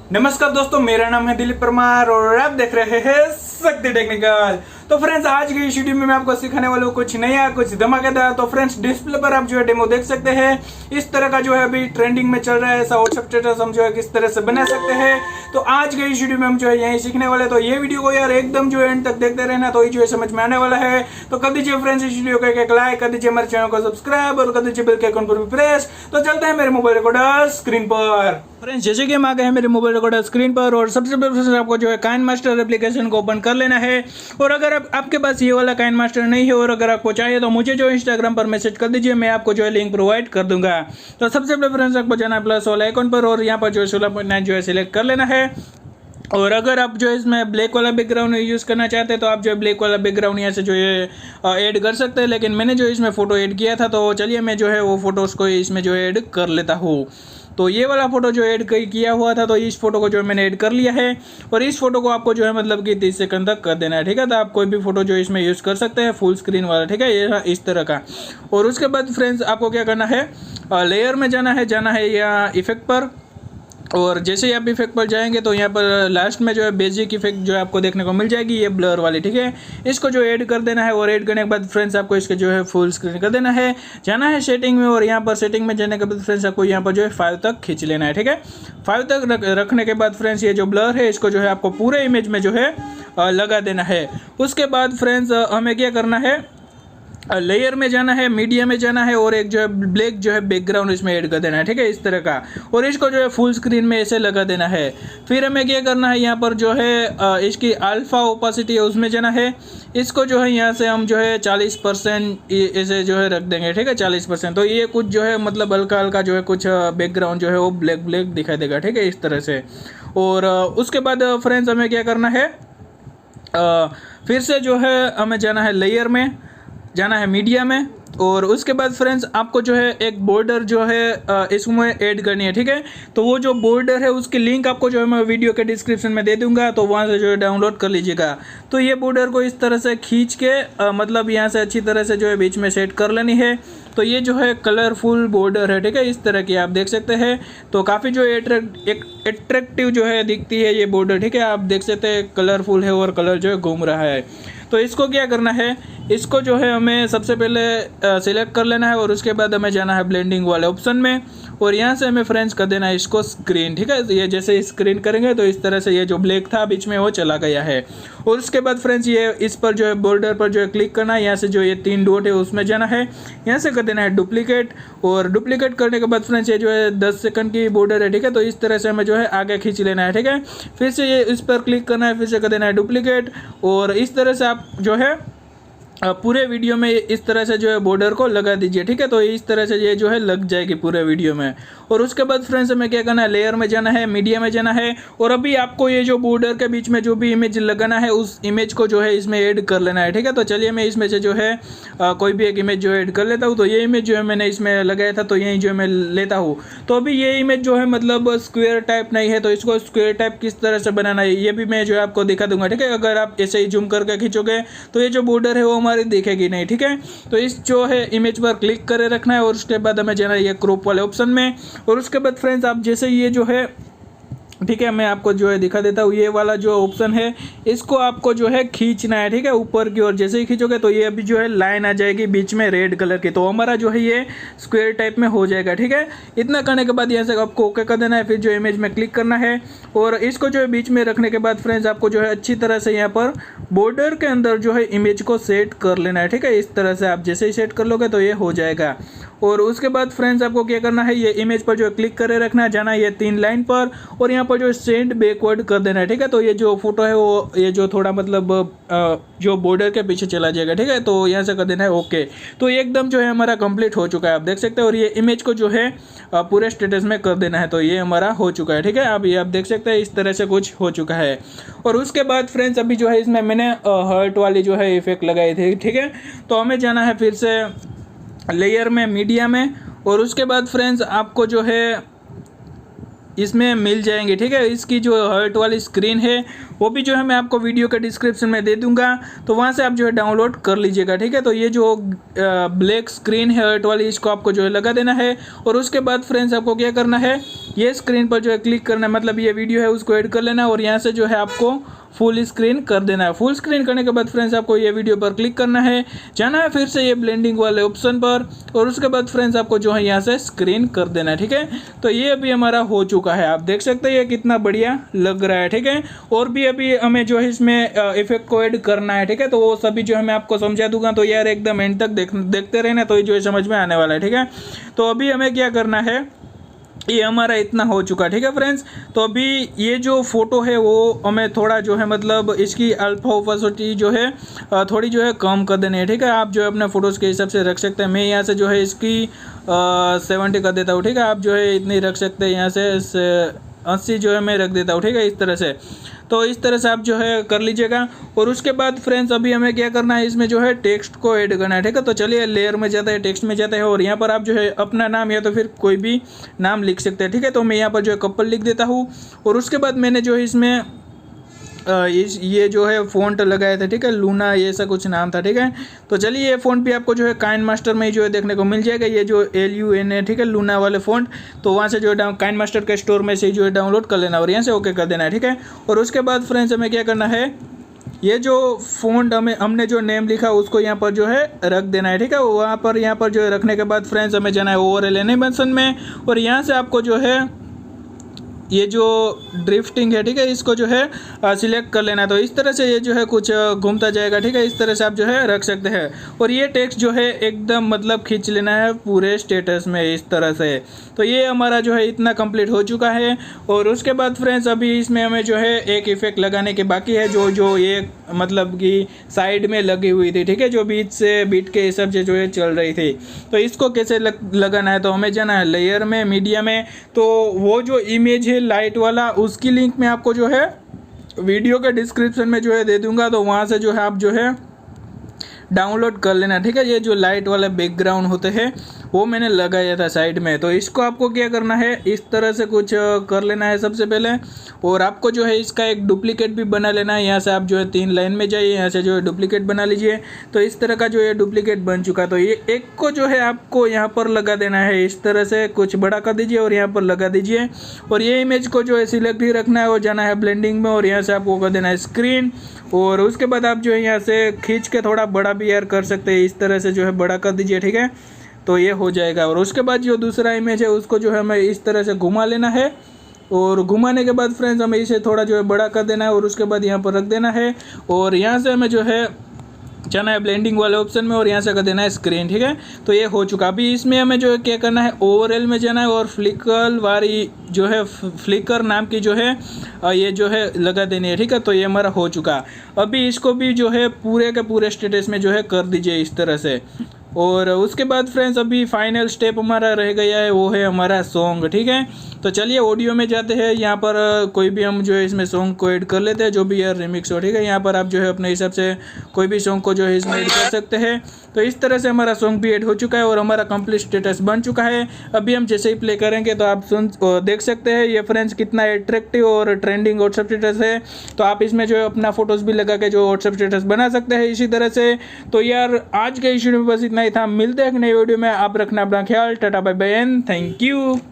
नमस्कार दोस्तों, मेरा नाम है दिलीप परमार और आप देख रहे हैं शक्ति टेक्निकल। तो फ्रेंड्स, आज की इस वीडियो में मैं आपको सिखाने वाला हूँ कुछ नया, कुछ धमाकेदार। तो फ्रेंड्स, डिस्प्ले पर आप जो है डेमो देख सकते हैं। इस तरह का जो है अभी ट्रेंडिंग में चल रहा है, ऐसा व्हाट्सएप स्टेटस हम जो है किस तरह से बना सकते हैं। तो आज के इस वीडियो में हम जो है यही सीखने वाले। तो ये वीडियो को यार एकदम जो है एंड तक देखते रहना, तो ये जो है समझ में आने वाला है। तो कर दीजिए फ्रेंड्स इस वीडियो को एक लाइक, कर दीजिए हमारे चैनल को सब्सक्राइब और कर दीजिए बेल के आइकन पर भी प्रेस। तो चलते हैं मेरे मोबाइल रिकॉर्डर स्क्रीन पर। फ्रेंड्स, जैसे कि हम आ गए हैं मेरे मोबाइल रिकॉर्डर स्क्रीन पर और सबसे पहले आपको जो है काइनमास्टर एप्लीकेशन को ओपन कर लेना है। और अगर आपके पास ये वाला काइनमास्टर नहीं है और अगर आपको चाहिए तो मुझे जो इंस्टाग्राम पर मैसेज कर दीजिए, मैं आपको जो है लिंक प्रोवाइड कर दूंगा। तो सबसे पहले फ्रेंड्स आपको जाना है प्लस वाला आइकन पर और यहाँ पर जो है 16.9 जो है सिलेक्ट कर लेना है। और अगर आप जो है इसमें ब्लैक वाला बैकग्राउंड यूज़ करना चाहते हैं तो आप जो है ब्लैक वाला बैकग्राउंड यहाँ से जो है ऐड कर सकते हैं। लेकिन मैंने जो इसमें फ़ोटो ऐड किया था, तो चलिए मैं जो है वो फ़ोटोज़ को इसमें जो है ऐड कर लेता हूँ। तो ये वाला फ़ोटो जो ऐड किया हुआ था, तो इस फोटो को जो मैंने ऐड कर लिया है। और इस फोटो को आपको जो है मतलब कि 30 सेकंड तक कर देना है, ठीक है। तो आप कोई भी फोटो जो इसमें यूज़ कर सकते हैं, फुल स्क्रीन वाला, ठीक है, ये इस तरह का। और उसके बाद फ्रेंड्स आपको क्या करना है, लेयर में जाना है या इफेक्ट पर। और जैसे ही आप इफेक्ट पर जाएंगे तो यहाँ पर लास्ट में जो है बेसिक इफेक्ट जो है आपको देखने को मिल जाएगी, ये ब्लर वाली, ठीक है। इसको जो ऐड कर देना है और ऐड करने के बाद फ्रेंड्स आपको इसके जो है फुल स्क्रीन कर देना है। जाना है सेटिंग में और यहाँ पर सेटिंग में जाने के बाद फ्रेंड्स आपको यहाँ पर जो है 5 तक खींच लेना है, ठीक है। 5 तक रखने के बाद फ्रेंड्स ये जो ब्लर है इसको जो है आपको पूरे इमेज में जो है लगा देना है। उसके बाद फ्रेंड्स हमें क्या करना है, लेयर में जाना है, मीडिया में जाना है और एक जो है ब्लैक जो है बैकग्राउंड इसमें ऐड कर देना है, ठीक है, इस तरह का। और इसको जो है फुल स्क्रीन में ऐसे लगा देना है। फिर हमें क्या करना है, यहाँ पर जो है इसकी अल्फा ओपासिटी है उसमें जाना है। इसको जो है यहाँ से हम जो है 40% ऐसे जो है रख देंगे, ठीक है, 40%। तो ये कुछ जो है मतलब हल्का हल्का जो है कुछ बैकग्राउंड जो है वो ब्लैक दिखाई देगा, ठीक है, इस तरह से। और उसके बाद फ्रेंड्स हमें क्या करना है, फिर से जो है हमें जाना है लेयर में, जाना है मीडिया में। और उसके बाद फ्रेंड्स आपको जो है एक बॉर्डर जो है इसमें ऐड करनी है, ठीक है। तो वो जो बॉर्डर है उसकी लिंक आपको जो है मैं वीडियो के डिस्क्रिप्शन में दे दूंगा, तो वहाँ से जो है डाउनलोड कर लीजिएगा। तो ये बॉर्डर को इस तरह से खींच के मतलब यहाँ से अच्छी तरह से जो है बीच में सेट कर लेनी है। तो ये जो है कलरफुल बॉर्डर है, ठीक है, इस तरह की आप देख सकते हैं। तो काफ़ी जो एट्रैक्टिव जो है दिखती है ये बॉर्डर, ठीक है, आप देख सकते हैं कलरफुल है और कलर जो है घूम रहा है। तो इसको क्या करना है, इसको जो है हमें सबसे पहले सिलेक्ट कर लेना है और उसके बाद हमें जाना है ब्लेंडिंग वाले ऑप्शन में। और यहाँ से हमें फ्रेंड्स कर देना है इसको स्क्रीन, ठीक है। ये जैसे स्क्रीन करेंगे तो इस तरह से ये जो ब्लैक था बीच में वो चला गया है। और उसके बाद फ्रेंड्स ये इस पर जो है बॉर्डर पर जो है क्लिक करना है, यहाँ से जो ये 3 डॉट है उसमें जाना है, यहाँ से कर देना है डुप्लीकेट। और डुप्लीकेट करने के बाद फ्रेंड्स ये जो है 10 सेकंड की बॉर्डर है, ठीक है। तो इस तरह से हमें जो है आगे खींच लेना है, ठीक है। फिर से ये इस पर क्लिक करना है, फिर से कर देना है डुप्लीकेट। और इस तरह से आप जो है पूरे वीडियो में इस तरह से जो है बॉर्डर को लगा दीजिए, ठीक है। तो इस तरह से ये जो है लग जाएगी पूरे वीडियो में। और उसके बाद फ्रेंड्स हमें क्या करना है, लेयर में जाना है, मीडिया में जाना है। और अभी आपको ये जो बॉर्डर के बीच में जो भी इमेज लगाना है उस इमेज को जो है इसमें ऐड कर लेना है, ठीक है। तो चलिए मैं इसमें से जो है कोई भी एक इमेज जो है ऐड कर लेता हूँ। तो ये इमेज जो है मैंने इसमें लगाया था, तो यही जो है मैं लेता हूँ। तो अभी ये इमेज जो है मतलब स्क्वायर टाइप नहीं है, तो इसको स्क्वायर टाइप किस तरह से बनाना है ये भी मैं जो है आपको दिखा दूंगा, ठीक है। अगर आप ऐसे ही जूम करके खींचोगे तो ये जो बॉर्डर है वो हमारी दिखेगी नहीं, ठीक है। तो इस जो है इमेज पर क्लिक करे रखना है और उसके बाद हमें जाना है ये क्रॉप वाले ऑप्शन में। और उसके बाद फ्रेंड्स आप जैसे ये जो है, ठीक है, मैं आपको जो है दिखा देता हूँ, ये वाला जो ऑप्शन है इसको आपको जो है खींचना है, ठीक है, ऊपर की ओर। जैसे ही खींचोगे तो ये अभी जो है लाइन आ जाएगी बीच में रेड कलर की, तो हमारा जो है ये स्क्वायर टाइप में हो जाएगा, ठीक है। इतना करने के बाद यहाँ से आपको ओके कर देना है, फिर जो इमेज में क्लिक करना है। और इसको जो है बीच में रखने के बाद फ्रेंड्स आपको जो है अच्छी तरह से यहाँ पर बॉर्डर के अंदर जो है इमेज को सेट कर लेना है, ठीक है। इस तरह से आप जैसे ही सेट कर लोगे तो ये हो जाएगा। और उसके बाद फ्रेंड्स आपको क्या करना है, ये इमेज पर जो है क्लिक करे रखना है, जाना है ये 3 लाइन पर और यहाँ पर जो सेंड बैकवर्ड कर देना है, ठीक है। तो ये जो फोटो है वो ये जो थोड़ा मतलब जो बॉर्डर के पीछे चला जाएगा, ठीक है। तो यहाँ से कर देना है ओके। तो एकदम जो है हमारा कंप्लीट हो चुका है, आप देख सकते हैं। और ये इमेज को जो है पूरे स्टेटस में कर देना है, तो ये हमारा हो चुका है, ठीक है। अब ये आप देख सकते हैं इस तरह से कुछ हो चुका है। और उसके बाद फ्रेंड्स अभी जो है इसमें मैंने हर्ट वाली जो है इफेक्ट लगाई थी, ठीक है। तो हमें जाना है फिर से लेयर में, मीडिया में। और उसके बाद फ्रेंड्स आपको जो है इसमें मिल जाएंगे, ठीक है। इसकी जो हर्ट वाली स्क्रीन है वो भी जो है मैं आपको वीडियो के डिस्क्रिप्शन में दे दूंगा, तो वहाँ से आप जो है डाउनलोड कर लीजिएगा, ठीक है। तो ये जो ब्लैक स्क्रीन है हर्ट वाली, इसको आपको जो है लगा देना है। और उसके बाद फ्रेंड्स आपको क्या करना है, ये स्क्रीन पर जो है क्लिक करना है, मतलब ये वीडियो है उसको ऐड कर लेना है और यहाँ से जो है आपको फुल स्क्रीन कर देना है। फुल स्क्रीन करने के बाद फ्रेंड्स आपको ये वीडियो पर क्लिक करना है, जाना है फिर से ये ब्लेंडिंग वाले ऑप्शन पर और उसके बाद फ्रेंड्स आपको जो है यहाँ से स्क्रीन कर देना है। ठीक है, तो ये अभी हमारा हो चुका है, आप देख सकते हैं ये कितना बढ़िया लग रहा है। ठीक है, और भी अभी हमें जो है इसमें इफेक्ट को ऐड करना है। ठीक है, तो वो सभी जो है मैं आपको समझा दूंगा, तो यार एकदम एंड तक देखते रहना, तो ये जो है समझ में आने वाला है। ठीक है, तो अभी हमें क्या करना है, ये हमारा इतना हो चुका। ठीक है फ्रेंड्स, तो अभी ये जो फोटो है वो हमें थोड़ा जो है मतलब इसकी अल्फा ओपेसिटी जो है थोड़ी जो है कम कर देनी है। ठीक है, आप जो है अपने फ़ोटोज़ के हिसाब से रख सकते हैं। मैं यहाँ से जो है इसकी 70 कर देता हूँ। ठीक है, आप जो है इतनी रख सकते हैं, यहाँ से 80 जो है मैं रख देता हूँ। ठीक है, इस तरह से, तो इस तरह से आप जो है कर लीजिएगा। और उसके बाद फ्रेंड्स अभी हमें क्या करना है, इसमें जो है टेक्स्ट को ऐड करना है। ठीक है, तो चलिए लेयर में जाता है, टेक्स्ट में जाता है और यहाँ पर आप जो है अपना नाम या तो फिर कोई भी नाम लिख सकते हैं। ठीक है, तो मैं यहाँ पर जो है कपल लिख देता हूँ और उसके बाद मैंने जो है इसमें ये जो है फ़ॉन्ट लगाया था। ठीक है, लूना ये ऐसा कुछ नाम था। ठीक है, तो चलिए ये फ़ॉन्ट भी आपको जो है काइनमास्टर में ही जो है देखने को मिल जाएगा, ये जो LUN है। ठीक है, लूना वाले फ़ॉन्ट, तो वहाँ से जो है काइनमास्टर के स्टोर में से जो है डाउनलोड कर लेना और यहाँ से ओके कर देना है। ठीक है, और उसके बाद फ्रेंड्स हमें क्या करना है, ये जो फ़ॉन्ट हमने जो नेम लिखा उसको यहाँ पर जो है रख देना है। ठीक है, वहाँ पर यहाँ पर जो है रखने के बाद फ्रेंड्स हमें जाना है ओवरऑल एनिमेशन में और यहाँ से आपको जो है ये जो ड्रिफ्टिंग है, ठीक है, इसको जो है सिलेक्ट कर लेना है। तो इस तरह से ये जो है कुछ घूमता जाएगा। ठीक है, इस तरह से आप जो है रख सकते हैं और ये टेक्स्ट जो है एकदम मतलब खींच लेना है पूरे स्टेटस में इस तरह से। तो ये हमारा जो है इतना कंप्लीट हो चुका है। और उसके बाद फ्रेंड्स अभी इसमें हमें जो है एक इफेक्ट लगाने के बाकी है, जो ये मतलब कि साइड में लगी हुई थी। ठीक है, जो बीट के हिसाब से जो है चल रही थी। तो इसको कैसे लगाना है, तो हमें जाना है लेयर में, मीडिया में, तो वो जो इमेज है लाइट वाला उसकी लिंक मैं आपको जो है वीडियो के डिस्क्रिप्शन में जो है दे दूंगा, तो वहाँ से जो है आप जो है डाउनलोड कर लेना। ठीक है, ये जो लाइट वाला बैकग्राउंड होते हैं वो मैंने लगाया था साइड में। तो इसको आपको क्या करना है, इस तरह से कुछ कर लेना है सबसे पहले और आपको जो है इसका एक डुप्लीकेट भी बना लेना है। यहाँ से आप जो है 3 लाइन में जाइए, यहाँ से जो है डुप्लीकेट बना लीजिए। तो इस तरह का जो है डुप्लीकेट बन चुका। तो ये एक को जो है आपको यहाँ पर लगा देना है, इस तरह से कुछ बड़ा कर दीजिए और यहाँ पर लगा दीजिए। और ये इमेज को जो है सिलेक्ट ही रखना है और जाना है ब्लेंडिंग में और यहाँ से आपको कर देना है स्क्रीन। और उसके बाद आप जो है यहाँ से खींच के थोड़ा बड़ा भी यार कर सकते हैं, इस तरह से जो है बड़ा कर दीजिए। ठीक है, तो ये हो जाएगा। और उसके बाद जो दूसरा इमेज है उसको जो है हमें इस तरह से घुमा लेना है और घुमाने के बाद फ्रेंड्स हमें इसे थोड़ा जो है बड़ा कर देना है और उसके बाद यहाँ पर रख देना है और यहाँ से हमें जो है जाना है ब्लेंडिंग वाले ऑप्शन में और यहाँ से कर देना है स्क्रीन। ठीक है, तो ये हो चुका। अभी इसमें हमें जो है क्या करना है, ओवरऑल में जाना है और फ्लिकर वाली जो है फ्लिकर नाम की जो है ये जो है लगा देनी है। ठीक है, तो ये हमारा हो चुका। अभी इसको भी जो है पूरे के पूरे स्टेटस में जो है कर दीजिए इस तरह से। और उसके बाद फ्रेंड्स अभी फाइनल स्टेप हमारा रह गया है, वो है हमारा सॉन्ग। ठीक है, तो चलिए ऑडियो में जाते हैं। यहाँ पर कोई भी हम जो है इसमें सॉन्ग को ऐड कर लेते हैं, जो भी यार रिमिक्स हो। ठीक है, यहाँ पर आप जो है अपने हिसाब से कोई भी सॉन्ग को जो है इसमें ऐड कर सकते हैं। तो इस तरह से हमारा सॉन्ग भी ऐड हो चुका है और हमारा कंप्लीट स्टेटस बन चुका है। अभी हम जैसे ही प्ले करेंगे तो आप देख सकते हैं ये फ्रेंड्स कितना अट्रैक्टिव और ट्रेंडिंग व्हाट्सएप स्टेटस है। तो आप इसमें जो है अपना फोटोज़ भी लगा के जो व्हाट्सएप स्टेटस बना सकते हैं इसी तरह से। तो यार आज के इस वीडियो में बस इतना ही था, मिलते हैं एक नई वीडियो में। आप रखना अपना ख्याल, tata bye bye and thank you.